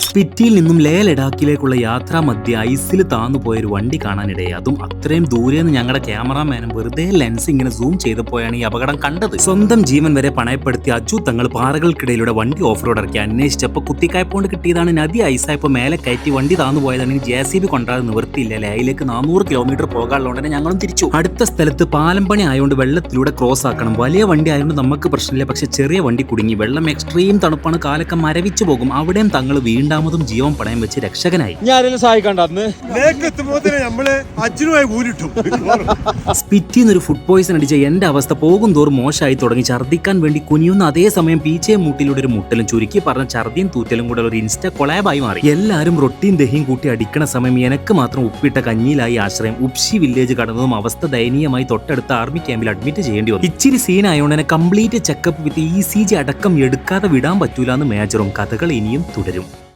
സ്പിറ്റിയിൽ നിന്നും ലേ ലഡാക്കിലേക്കുള്ള യാത്രാ മധ്യ ഐസിൽ താന്നുപോയ ഒരു വണ്ടി കാണാനിടയായി. അതും അത്രയും ദൂരെന്ന് ഞങ്ങളുടെ ക്യാമറാമാനും വെറുതെ ലെൻസ് ഇങ്ങനെ സൂം ചെയ്തപ്പോഴാണ് ഈ അപകടം കണ്ടത്. സ്വന്തം ജീവൻ വരെ പണയപ്പെടുത്തി അജു തങ്ങൾ പാറകൾക്കിടയിലൂടെ വണ്ടി ഓഫ് റോഡ് ഇറക്കി അന്വേഷിച്ചപ്പോൾ കുത്തിക്കായ്പോണ്ട് കിട്ടിയതാണ്. നദി ഐസായപ്പോൾ മേലെ കയറ്റി വണ്ടി താന്നു പോയതാണ്. JCB കൊണ്ടാതെ നിവൃത്തിയില്ല. ലേയിലേക്ക് 400 കിലോമീറ്റർ പോകാനുള്ളതുകൊണ്ട് ഞങ്ങളും തിരിച്ചു. അടുത്ത സ്ഥലത്ത് പാലം പണി ആയതുകൊണ്ട് വെള്ളത്തിലൂടെ ക്രോസ് ആക്കണം. വലിയ വണ്ടി ആയതുകൊണ്ട് നമുക്ക് പ്രശ്നമില്ല. പക്ഷെ ചെറിയ വണ്ടി കുടുങ്ങി. വെള്ളം എക്സ്ട്രീം തണുപ്പാണ്. കാലൊക്കെ മരവിച്ചു പോകും. അവിടെയും തങ്ങൾ വീണ്ടാമതും ജീവൻ പണയം വെച്ച് രക്ഷകനായി. സ്പിറ്റിന്നൊരു ഫുഡ് പോയിസൺ അടിച്ച എന്റെ അവസ്ഥ പോകും തോറും മോശമായി തുടങ്ങി. ഛർദ്ദിക്കാൻ വേണ്ടി കുനിയുന്ന അതേസമയം പീച്ചയും മൂട്ടിലൂടെ ഒരു മുട്ടലും, ചുരുക്കി പറഞ്ഞ ഛർദിയും തൂറ്റലും കൂടെ ഒരു ഇൻസ്റ്റ കൊളാബായി മാറി. എല്ലാവരും റൊട്ടിയും ദഹിയും കൂട്ടി അടിക്കണ സമയം എനിക്ക് മാത്രം ഉപ്പിട്ട കഞ്ഞിയിലായി ആശ്രയം. ഉപ്ഷി വില്ലേജ് കടന്നതും അവസ്ഥ ദയനീയമായി തൊട്ടടുത്ത ആർമി ക്യാമ്പിൽ അഡ്മിറ്റ് ചെയ്യേണ്ടി വന്നു. ഇച്ചിരി സീൻ ആയതുകൊണ്ട് തന്നെ കംപ്ലീറ്റ് ചെക്കപ്പ് വിത്ത് ECG അടക്കം എടുക്കാതെ വിടാൻ പറ്റൂല എന്ന് മേജറും. കഥകൾ ഇനിയും തുടരും.